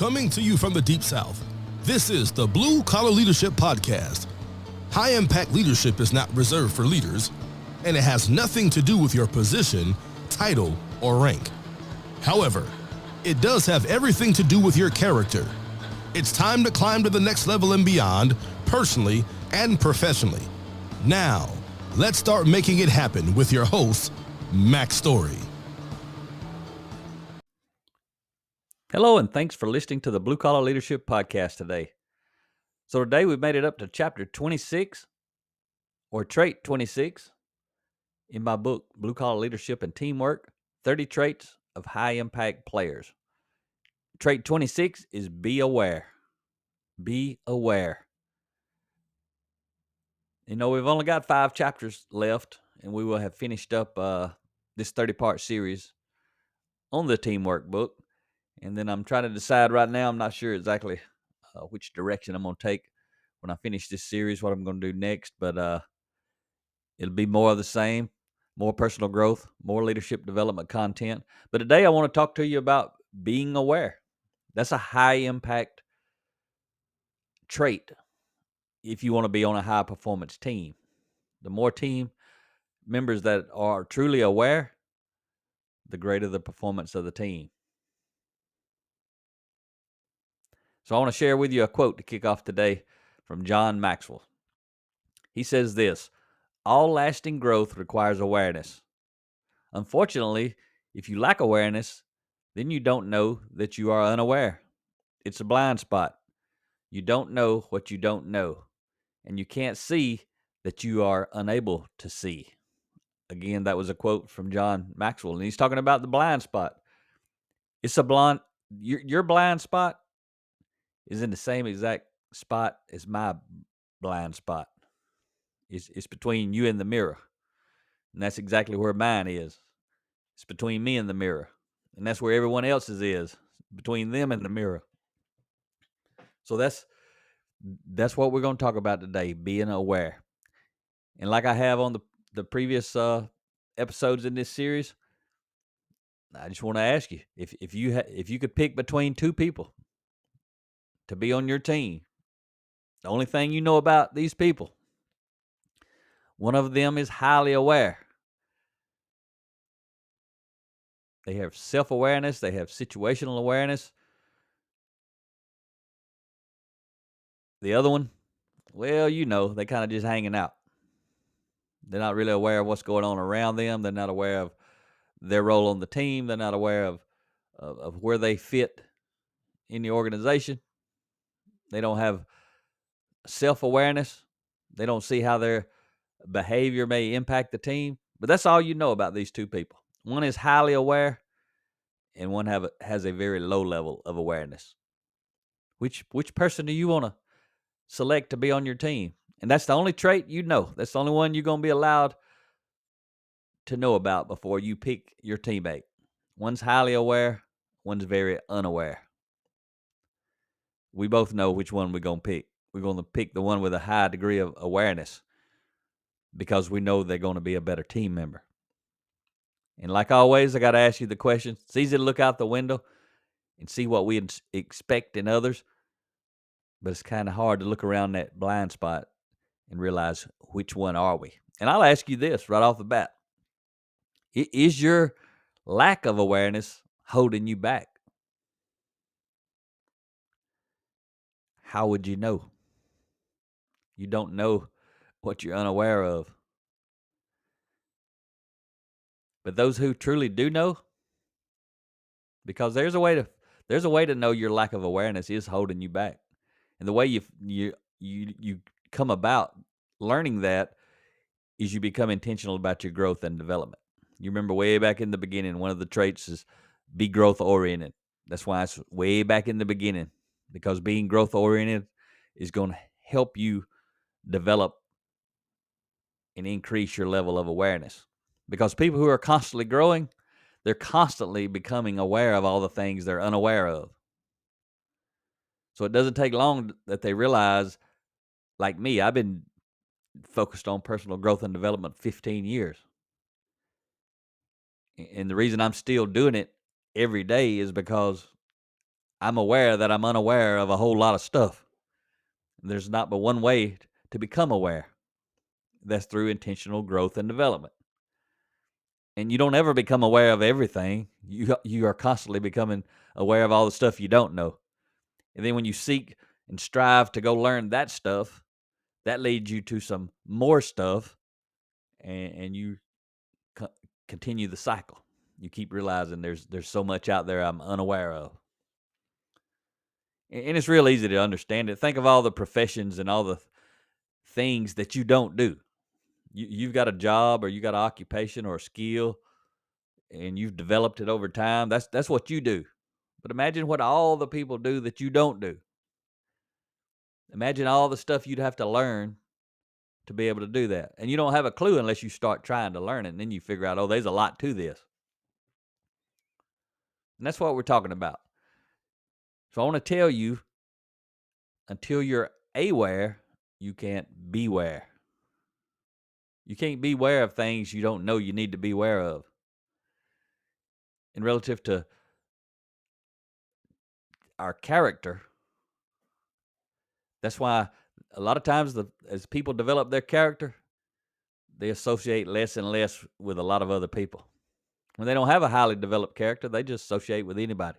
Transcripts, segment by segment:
Coming to you from the Deep South, this is the Blue Collar Leadership Podcast. High impact leadership is not reserved for leaders, and it has nothing to do with your position, title, or rank. However, it does have everything to do with your character. It's time to climb to the next level and beyond, personally and professionally. Now, let's start making it happen with your host, Mac Story. Hello, and thanks for listening to the Blue Collar Leadership Podcast today. So today we've made it up to chapter 26, or trait 26, in my book, Blue Collar Leadership and Teamwork, 30 Traits of High Impact Players. Trait 26 is be aware. Be aware. You know, we've only got 5 chapters left, and we will have finished up this 30-part series on the Teamwork book. And then I'm trying to decide right now. I'm not sure exactly which direction I'm going to take when I finish this series, what I'm going to do next. But it'll be more of the same, more personal growth, more leadership development content. But today I want to talk to you about being aware. That's a high impact trait if you want to be on a high performance team. The more team members that are truly aware, the greater the performance of the team. So I want to share with you a quote to kick off today from John Maxwell. He says this: all lasting growth requires awareness. Unfortunately, if you lack awareness, then you don't know that you are unaware. It's a blind spot. You don't know what you don't know, and you can't see that you are unable to see. Again, that was a quote from John Maxwell, and he's talking about the blind spot. It's a your blind spot is in the same exact spot as my blind spot. It's between you and the mirror. And that's exactly where mine is. It's between me and the mirror. And that's where everyone else's is, between them and the mirror. So that's what we're going to talk about today, being aware. And like I have on the previous episodes in this series, I just want to ask you, if you could pick between 2 people to be on your team, the only thing you know about these people, one of them is highly aware. They have self-awareness. They have situational awareness. The other one, well, they kind of just hanging out. They're not really aware of what's going on around them. They're not aware of their role on the team. They're not aware of where they fit in the organization. They don't have self-awareness. They don't see how their behavior may impact the team. But that's all you know about these 2 people. One is highly aware, and one has a very low level of awareness. Which person do you want to select to be on your team? And that's the only trait you know. That's the only one you're going to be allowed to know about before you pick your teammate. One's highly aware, one's very unaware. We both know which one we're going to pick. We're going to pick the one with a high degree of awareness because we know they're going to be a better team member. And like always, I got to ask you the question. It's easy to look out the window and see what we expect in others, but it's kind of hard to look around that blind spot and realize which one are we. And I'll ask you this right off the bat. Is your lack of awareness holding you back? How would you know? You don't know what you're unaware of. But those who truly do know, because there's a way to know your lack of awareness is holding you back. And the way you come about learning that is you become intentional about your growth and development. You remember way back in the beginning, one of the traits is be growth oriented. That's why it's way back in the beginning, because being growth oriented is going to help you develop and increase your level of awareness. Because people who are constantly growing, they're constantly becoming aware of all the things they're unaware of. So it doesn't take long that they realize, like me, I've been focused on personal growth and development 15 years. And the reason I'm still doing it every day is because I'm aware that I'm unaware of a whole lot of stuff. There's not but one way to become aware. That's through intentional growth and development. And you don't ever become aware of everything. You are constantly becoming aware of all the stuff you don't know. And then when you seek and strive to go learn that stuff, that leads you to some more stuff, and you continue the cycle. You keep realizing there's so much out there I'm unaware of. And it's real easy to understand it. Think of all the professions and all the things that you don't do. You've got a job, or you got an occupation or a skill, and you've developed it over time. That's what you do. But imagine what all the people do that you don't do. Imagine all the stuff you'd have to learn to be able to do that. And you don't have a clue unless you start trying to learn it, and then you figure out, oh, there's a lot to this. And that's what we're talking about. So I want to tell you, until you're aware, you can't beware. You can't be aware of things you don't know you need to be aware of. And relative to our character, that's why a lot of times as people develop their character, they associate less and less with a lot of other people. When they don't have a highly developed character, they just associate with anybody.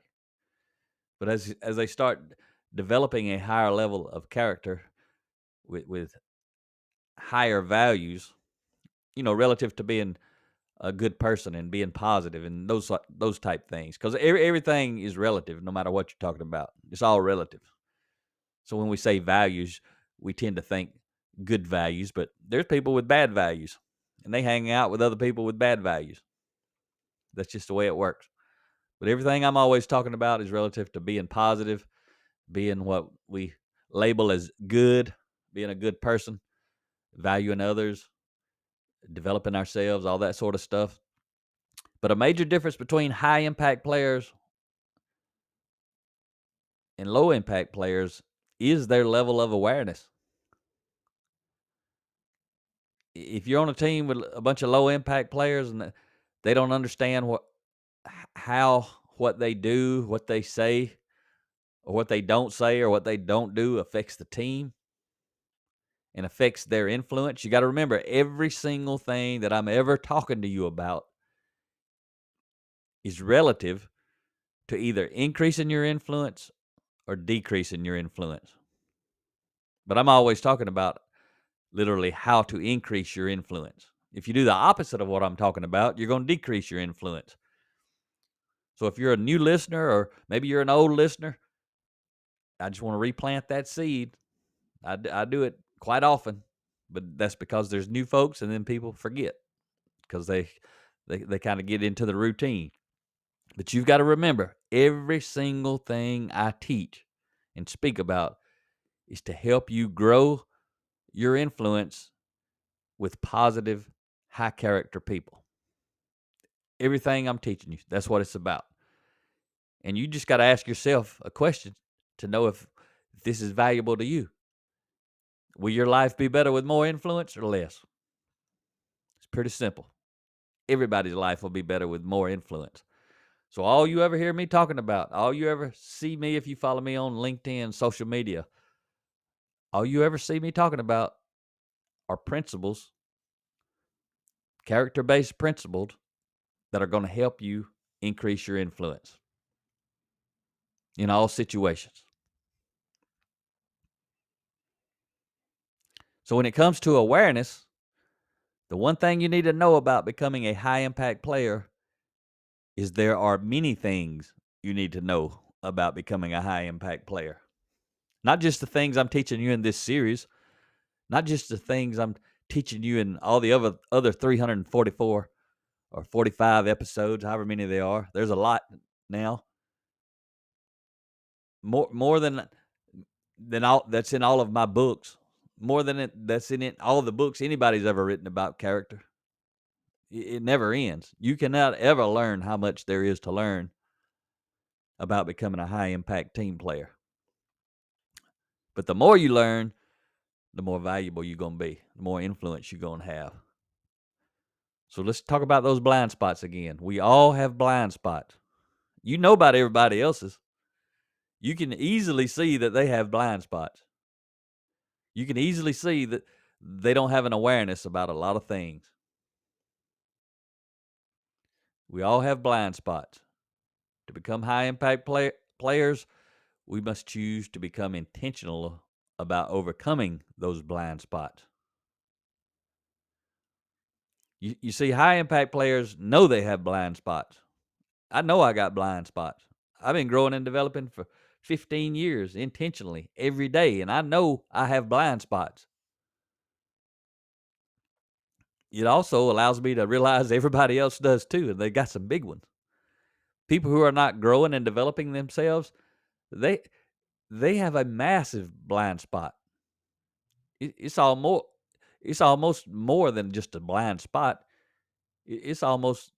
But as they start developing a higher level of character with higher values, relative to being a good person and being positive and those type things, because everything is relative, no matter what you're talking about. It's all relative. So when we say values, we tend to think good values, but there's people with bad values, and they hang out with other people with bad values. That's just the way it works. But everything I'm always talking about is relative to being positive, being what we label as good, being a good person, valuing others, developing ourselves, all that sort of stuff. But a major difference between high impact players and low impact players is their level of awareness. If you're on a team with a bunch of low impact players and they don't understand what they do, what they say, or what they don't say, or what they don't do affects the team and affects their influence. You got to remember, every single thing that I'm ever talking to you about is relative to either increasing your influence or decreasing your influence. But I'm always talking about literally how to increase your influence. If you do the opposite of what I'm talking about, you're going to decrease your influence. So if you're a new listener, or maybe you're an old listener, I just want to replant that seed. I do it quite often, but that's because there's new folks, and then people forget because they kind of get into the routine. But you've got to remember, every single thing I teach and speak about is to help you grow your influence with positive, high character people. Everything I'm teaching you, that's what it's about. And you just got to ask yourself a question to know if this is valuable to you. Will your life be better with more influence or less? It's pretty simple. Everybody's life will be better with more influence. So all you ever hear me talking about, all you ever see me, if you follow me on LinkedIn, social media, all you ever see me talking about are principles, character-based principles that are going to help you increase your influence in all situations. So when it comes to awareness, the one thing you need to know about becoming a high-impact player is there are many things you need to know about becoming a high-impact player. Not just the things I'm teaching you in this series, not just the things I'm teaching you in all the other 344 or 45 episodes, however many they are. There's a lot now. More than all that's in all of my books. More than that's in all the books anybody's ever written about character. It never ends. You cannot ever learn how much there is to learn about becoming a high-impact team player. But the more you learn, the more valuable you're going to be, the more influence you're going to have. So let's talk about those blind spots again. We all have blind spots. You know about everybody else's. you can easily see that they have blind spots. You can easily see that they don't have an awareness about a lot of things. We all have blind spots. To become high impact players, we must choose to become intentional about overcoming those blind spots. You see, high impact players know they have blind spots. I know I got blind spots. I've been growing and developing for 15 years intentionally every day, and I know I have blind spots. It also allows me to realize everybody else does too, and they got some big ones. People who are not growing and developing themselves, they have a massive blind spot. It's almost more than just a blind spot. It's almost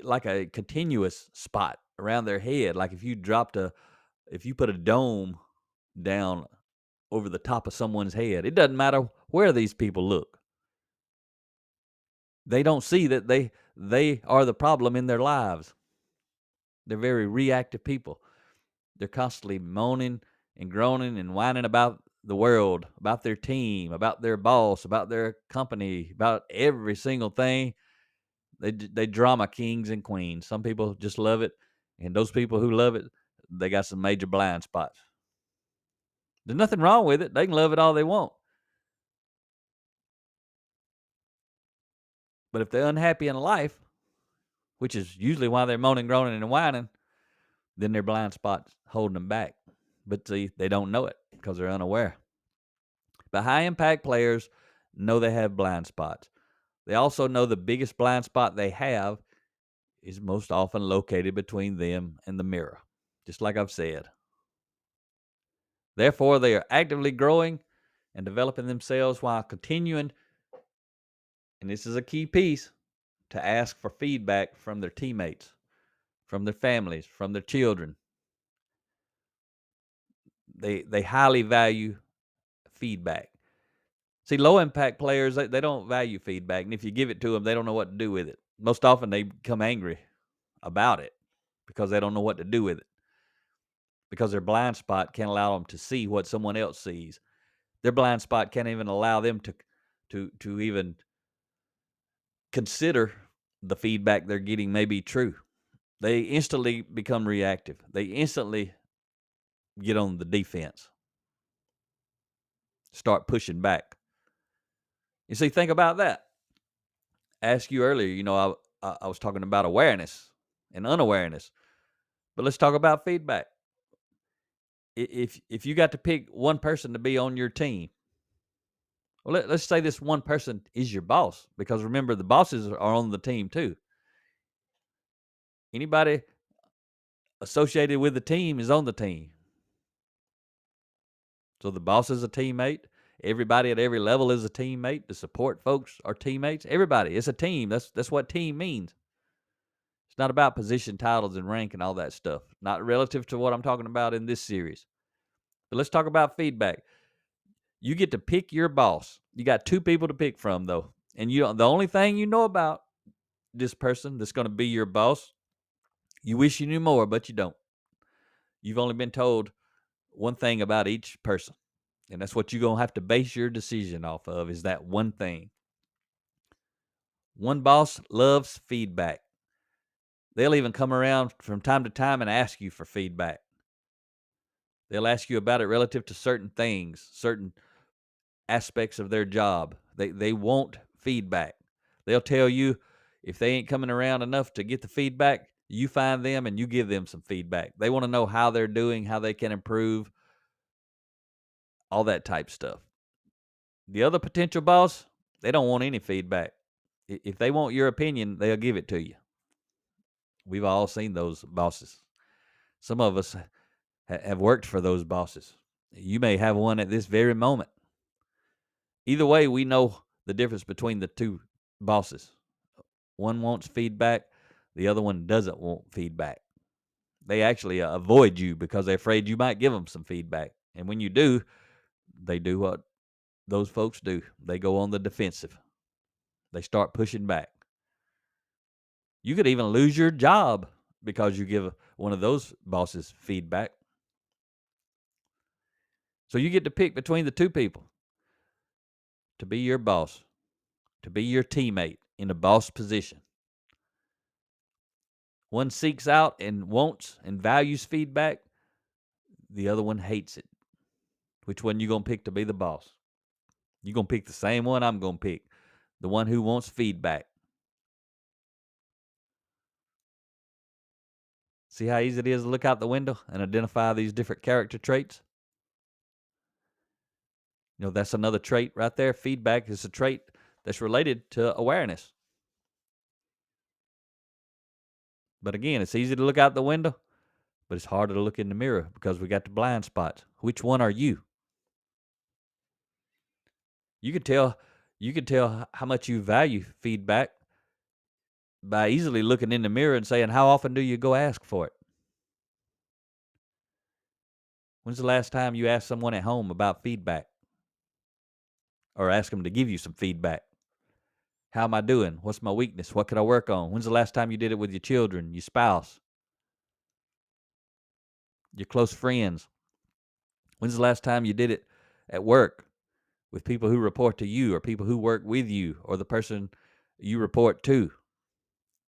like a continuous spot around their head. Like if you put a dome down over the top of someone's head, it doesn't matter where these people look. They don't see that they are the problem in their lives. They're very reactive people. They're constantly moaning and groaning and whining about the world, about their team, about their boss, about their company, about every single thing. They drama kings and queens. Some people just love it, and those people who love it, they got some major blind spots. There's nothing wrong with it. They can love it all they want. But if they're unhappy in life, which is usually why they're moaning, groaning, and whining, then their blind spot's holding them back. But see, they don't know it because they're unaware. But high impact players know they have blind spots. They also know the biggest blind spot they have is most often located between them and the mirror, just like I've said. Therefore, they are actively growing and developing themselves while continuing, and this is a key piece, to ask for feedback from their teammates, from their families, from their children. They highly value feedback. See, low impact players, they don't value feedback, and if you give it to them, they don't know what to do with it. Most often they become angry about it because they don't know what to do with it, because their blind spot can't allow them to see what someone else sees. Their blind spot can't even allow them to even consider the feedback they're getting may be true. They instantly become reactive. They instantly get on the defense, start pushing back. You see, think about that. I asked you earlier, I was talking about awareness and unawareness, but let's talk about feedback. If you got to pick one person to be on your team, well, let's say this one person is your boss, because remember, the bosses are on the team too. Anybody associated with the team is on the team. So the boss is a teammate. Everybody at every level is a teammate. The support folks are teammates. Everybody, it's a team. That's what team means. It's not about position, titles, and rank and all that stuff. Not relative to what I'm talking about in this series. But let's talk about feedback. You get to pick your boss. You got two people to pick from, though. And the only thing you know about this person that's going to be your boss, you wish you knew more, but you don't. You've only been told one thing about each person. And that's what you're going to have to base your decision off of, is that one thing. One boss loves feedback. They'll even come around from time to time and ask you for feedback. They'll ask you about it relative to certain things, certain aspects of their job. They want feedback. They'll tell you if they ain't coming around enough to get the feedback, you find them and you give them some feedback. They want to know how they're doing, how they can improve, all that type stuff. The other potential boss, they don't want any feedback. If they want your opinion, they'll give it to you. We've all seen those bosses. Some of us have worked for those bosses. You may have one at this very moment. Either way, we know the difference between the two bosses. One wants feedback. The other one doesn't want feedback. They actually avoid you because they're afraid you might give them some feedback. And when you do, they do what those folks do. They go on the defensive. They start pushing back. You could even lose your job because you give one of those bosses feedback. So you get to pick between the two people to be your boss, to be your teammate in a boss position. One seeks out and wants and values feedback. The other one hates it. Which one you going to pick to be the boss? You going to pick the same one I'm going to pick. The one who wants feedback. See how easy it is to look out the window and identify these different character traits? That's another trait right there. Feedback is a trait that's related to awareness. But again, it's easy to look out the window, but it's harder to look in the mirror because we got the blind spots. Which one are you? You can tell how much you value feedback by easily looking in the mirror and saying, how often do you go ask for it? When's the last time you asked someone at home about feedback? Or ask them to give you some feedback? How am I doing? What's my weakness? What could I work on? When's the last time you did it with your children, your spouse, your close friends? When's the last time you did it at work with people who report to you or people who work with you or the person you report to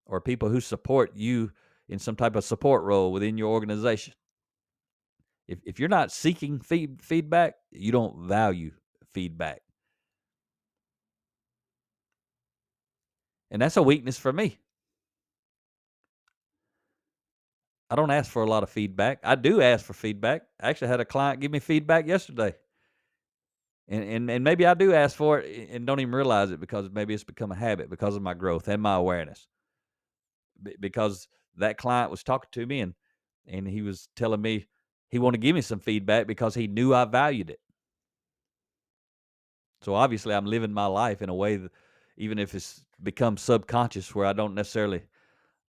or people who support you in some type of support role within your organization? If you're not seeking feedback, you don't value feedback. And that's a weakness for me. I don't ask for a lot of feedback. I do ask for feedback. I actually had a client give me feedback yesterday. And maybe I do ask for it and don't even realize it because maybe it's become a habit because of my growth and my awareness. Because that client was talking to me and he was telling me he wanted to give me some feedback because he knew I valued it. So obviously I'm living my life in a way that, even if it's become subconscious where I don't necessarily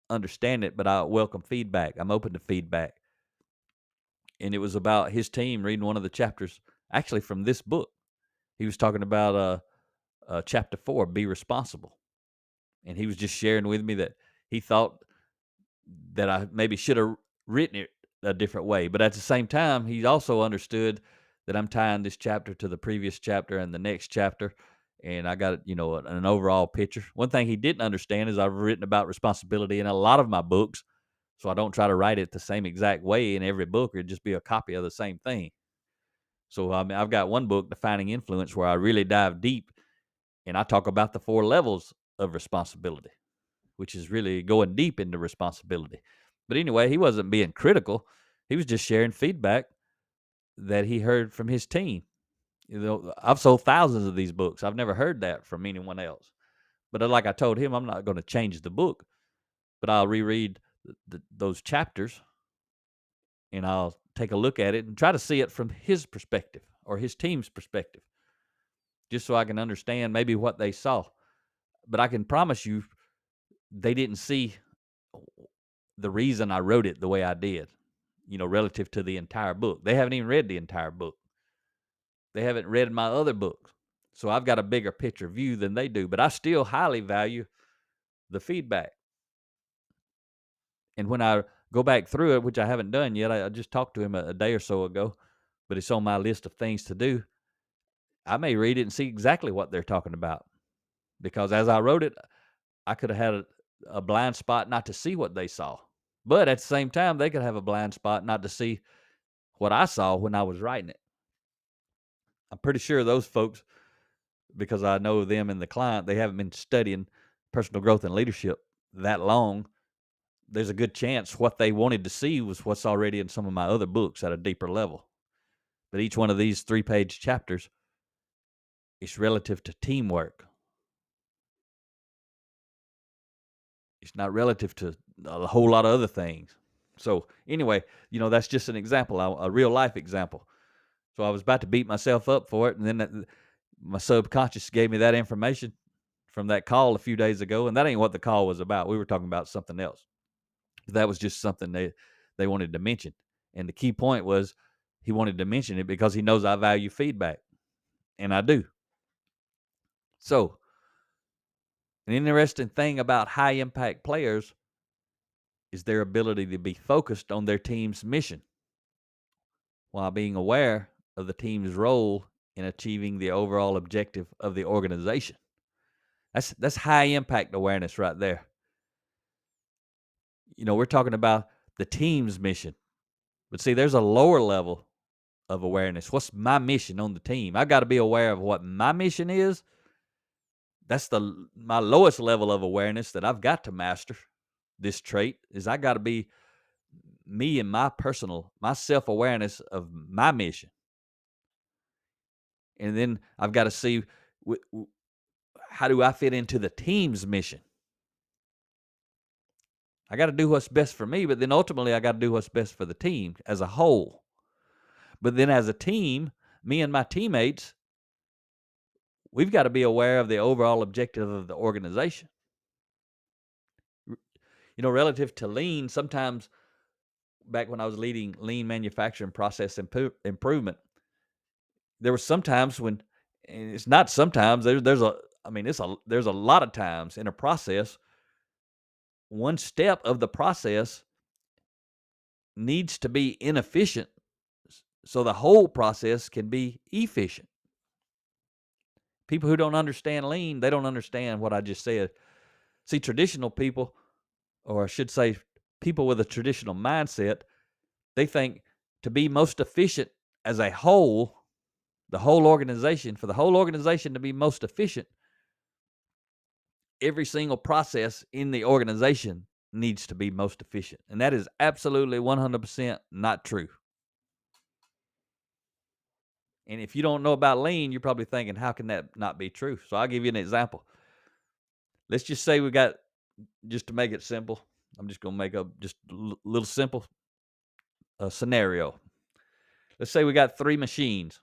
understand it, but I welcome feedback. I'm open to feedback. And it was about his team reading one of the chapters, actually from this book. He was talking about chapter 4, Be Responsible. And he was just sharing with me that he thought that I maybe should have written it a different way. But at the same time, he also understood that I'm tying this chapter to the previous chapter and the next chapter. And I got, an overall picture. One thing he didn't understand is I've written about responsibility in a lot of my books. So I don't try to write it the same exact way in every book. It'd just be a copy of the same thing. So I've got one book, Defining Influence, where I really dive deep and I talk about the 4 levels of responsibility, which is really going deep into responsibility. But anyway, he wasn't being critical. He was just sharing feedback that he heard from his team. I've sold thousands of these books. I've never heard that from anyone else. But like I told him, I'm not going to change the book, but I'll reread those chapters and I'll take a look at it and try to see it from his perspective or his team's perspective, just so I can understand maybe what they saw. But I can promise you, they didn't see the reason I wrote it the way I did, relative to the entire book. They haven't even read the entire book. They haven't read my other books. So I've got a bigger picture view than they do, but I still highly value the feedback. And when I go back through it, which I haven't done yet, I just talked to him a day or so ago, but it's on my list of things to do. I may read it and see exactly what they're talking about, because as I wrote it, I could have had a blind spot not to see what they saw. But at the same time, they could have a blind spot not to see what I saw when I was writing it. I'm pretty sure those folks, because I know them and the client, they haven't been studying personal growth and leadership that long. There's a good chance what they wanted to see was what's already in some of my other books at a deeper level. But each one of these 3-page chapters is relative to teamwork. It's not relative to a whole lot of other things. So anyway, that's just an example, a real life example. So I was about to beat myself up for it, and then my subconscious gave me that information from that call a few days ago, and that ain't what the call was about. We were talking about something else. That was just something they wanted to mention. And the key point was he wanted to mention it because he knows I value feedback, and I do. So an interesting thing about high impact players is their ability to be focused on their team's mission while being aware of the team's role in achieving the overall objective of the organization. That's high impact awareness right there. We're talking about the team's mission. But see, there's a lower level of awareness. What's my mission on the team? I got to be aware of what my mission is. That's my lowest level of awareness that I've got to master. This trait is I got to be me and my self-awareness of my mission. And then I've got to see how do I fit into the team's mission. I got to do what's best for me, but then ultimately I got to do what's best for the team as a whole. But then as a team, me and my teammates, we've got to be aware of the overall objective of the organization. Relative to lean, sometimes back when I was leading lean manufacturing process improvement, there were sometimes when, and it's not sometimes, there's a lot of times in a process, one step of the process needs to be inefficient so the whole process can be efficient. People who don't understand lean, they don't understand what I just said. See, traditional people, or I should say people with a traditional mindset, they think to be most efficient as a whole, for the whole organization to be most efficient, every single process in the organization needs to be most efficient. And that is absolutely 100% not true. And if you don't know about lean, you're probably thinking, how can that not be true? So I'll give you an example. Let's just say just to make it simple, I'm just going to make up just a little simple scenario. Let's say we got 3 machines.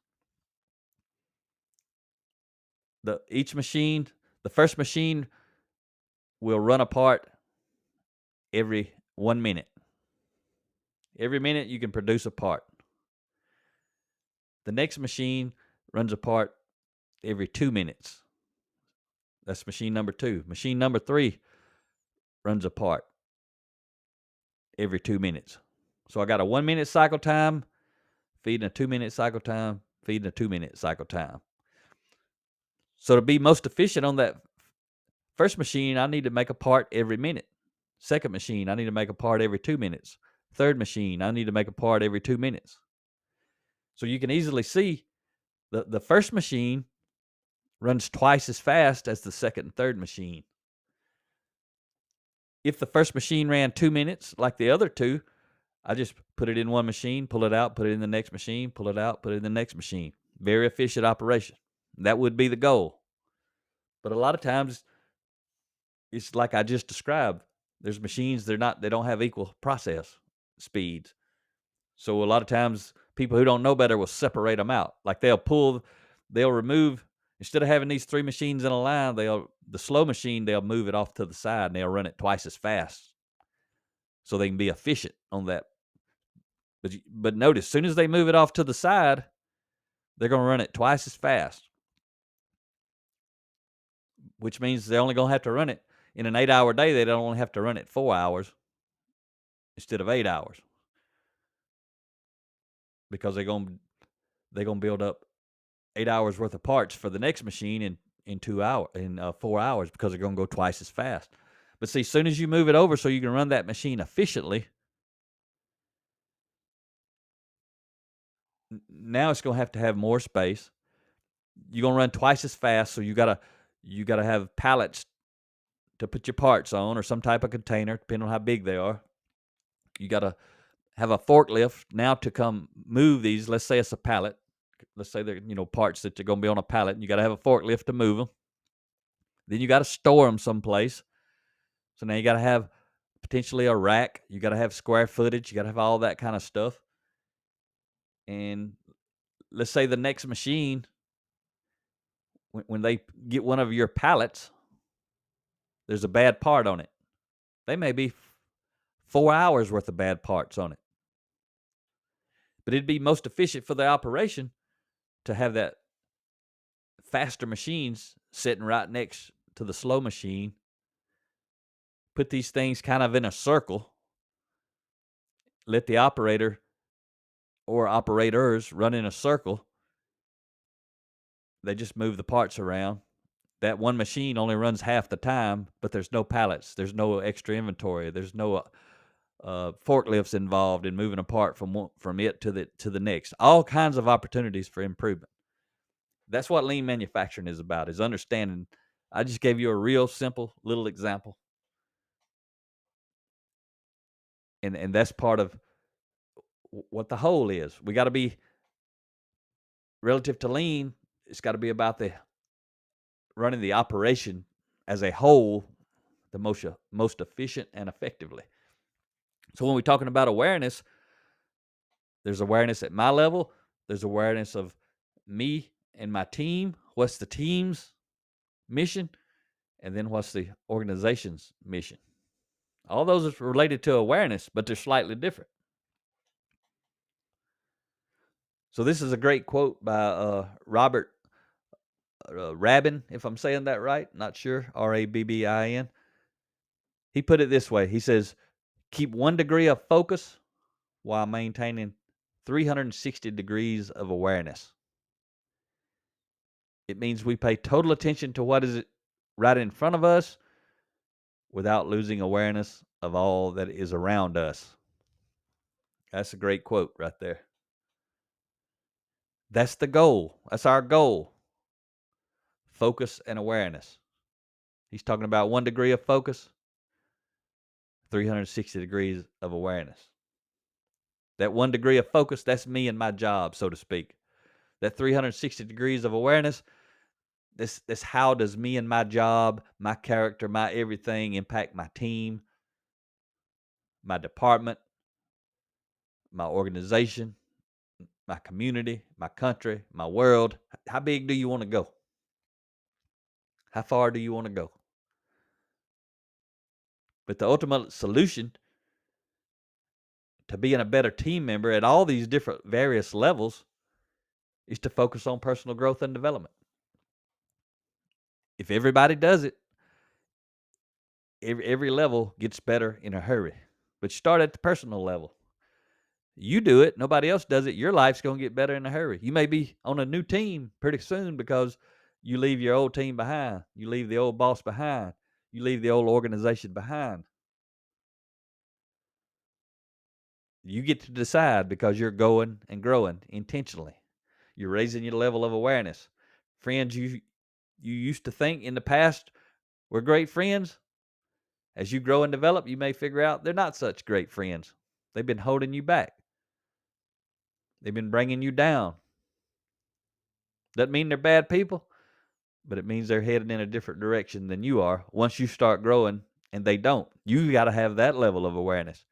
The first machine will run apart every 1 minute. Every minute you can produce a part. The next machine runs apart every 2 minutes. That's machine number 2. Machine number 3 runs apart every 2 minutes. So I got a 1 minute cycle time, feeding a 2 minute cycle time, feeding a 2 minute cycle time. So to be most efficient on that first machine, I need to make a part every minute. Second machine, I need to make a part every 2 minutes. Third machine, I need to make a part every 2 minutes. So you can easily see the first machine runs twice as fast as the second and third machine. If the first machine ran 2 minutes like the other two, I just put it in one machine, pull it out, put it in the next machine, pull it out, put it in the next machine. Very efficient operation. That would be the goal. But a lot of times, it's like I just described. There's machines, they don't have equal process speeds. So a lot of times, people who don't know better will separate them out. Like they'll remove, instead of having these 3 machines in a line, the slow machine, they'll move it off to the side and they'll run it twice as fast so they can be efficient on that. But notice, as soon as they move it off to the side, they're going to run it twice as fast, which means they're only going to have to run it in an 8-hour day. They don't only have to run it 4 hours instead of 8 hours, because they're going to build up 8 hours worth of parts for the next machine in 4 hours, because they're going to go twice as fast. But see, as soon as you move it over so you can run that machine efficiently, now it's going to have more space. You're going to run twice as fast, so you got to have pallets to put your parts on, or some type of container, depending on how big they are. You got to have a forklift now to come move these. Let's say it's a pallet. Let's say they're parts that are going to be on a pallet, and you got to have a forklift to move them. Then you got to store them someplace. So now you got to have potentially a rack. You got to have square footage. You got to have all that kind of stuff. And let's say the next machine, when they get one of your pallets, there's a bad part on it. They may be 4 hours worth of bad parts on it. But it'd be most efficient for the operation to have that faster machines sitting right next to the slow machine. Put these things kind of in a circle let the operator or operators run in a circle. They just move the parts around. That one machine only runs half the time, but there's no pallets. There's no extra inventory. There's no forklifts involved in moving a part from it to the next. All kinds of opportunities for improvement. That's what lean manufacturing is about, is understanding. I just gave you a real simple little example. And that's part of what the whole is. We got to be, relative to lean, it's got to be about the running the operation as a whole the most efficient and effectively. So when we're talking about awareness, there's awareness at my level. There's awareness of me and my team. What's the team's mission? And then what's the organization's mission? All those are related to awareness, but they're slightly different. So this is a great quote by Robert Rabin, if I'm saying that right. Not sure. Rabbin. He put it this way. He says, keep 1 degree of focus while maintaining 360 degrees of awareness. It means we pay total attention to what is right in front of us without losing awareness of all that is around us. That's a great quote right there. That's the goal. That's our goal. Focus and awareness. He's talking about 1 degree of focus, 360 degrees of awareness. That 1 degree of focus, that's me and my job, so to speak. That 360 degrees of awareness, this how does me and my job, my character, my everything impact my team, my department, my organization, my community, my country, my world. How big do you want to go? How far do you want to go? But the ultimate solution to being a better team member at all these different various levels is to focus on personal growth and development. If everybody does it, every level gets better in a hurry. But start at the personal level. You do it, nobody else does it, your life's going to get better in a hurry. You may be on a new team pretty soon because you leave your old team behind. You leave the old boss behind. You leave the old organization behind. You get to decide because you're going and growing intentionally. You're raising your level of awareness. Friends you used to think in the past were great friends, as you grow and develop, you may figure out they're not such great friends. They've been holding you back. They've been bringing you down. Doesn't mean they're bad people, but it means they're headed in a different direction than you are. Once you start growing and they don't, you got to have that level of awareness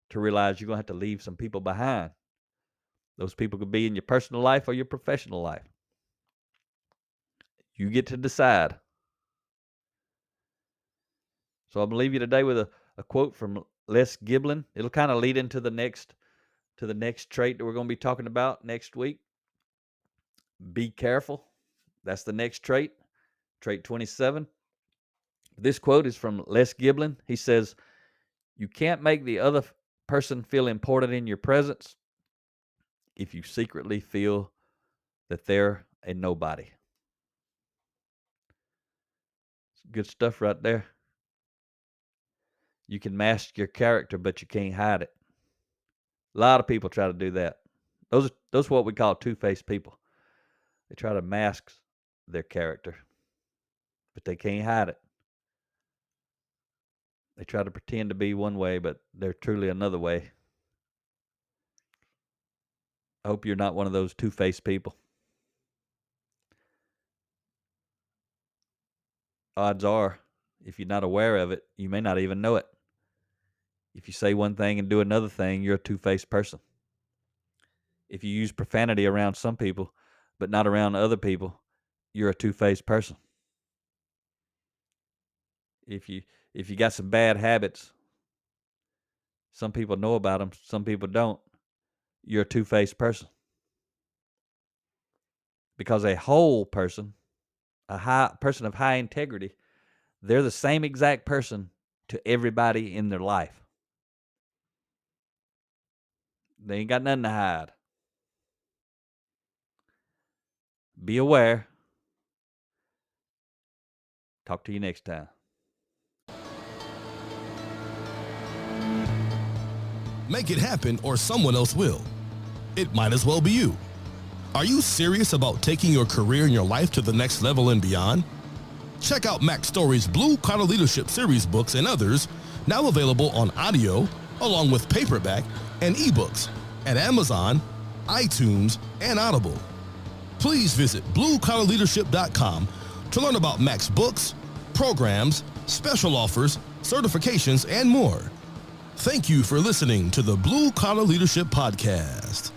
to realize you're going to have to leave some people behind. Those people could be in your personal life or your professional life. You get to decide. So I'm going to leave you today with a quote from Les Giblin. It'll kind of lead into the next trait that we're going to be talking about next week. Be careful. That's the next trait, trait 27. This quote is from Les Giblin. He says, you can't make the other person feel important in your presence if you secretly feel that they're a nobody. Good stuff right there. You can mask your character, but you can't hide it. A lot of people try to do that. Those are what we call two-faced people. They try to mask their character, but they can't hide it. They try to pretend to be one way, but they're truly another way. I hope you're not one of those two-faced people. Odds are, if you're not aware of it, you may not even know it. If you say one thing and do another thing, you're a two-faced person. If you use profanity around some people, but not around other people, you're a two-faced person. If you got some bad habits, some people know about them, some people don't, you're a two-faced person. Because a whole person, a person of high integrity, they're the same exact person to everybody in their life. They ain't got nothing to hide. Be aware. Talk to you next time. Make it happen or someone else will. It might as well be you. Are you serious about taking your career and your life to the next level and beyond? Check out Mac Story's Blue Collar Leadership series books and others, now available on audio, along with paperback and ebooks at Amazon, iTunes, and Audible. Please visit bluecollarleadership.com to learn about Mac's books, programs, special offers, certifications, and more. Thank you for listening to the Blue Collar Leadership Podcast.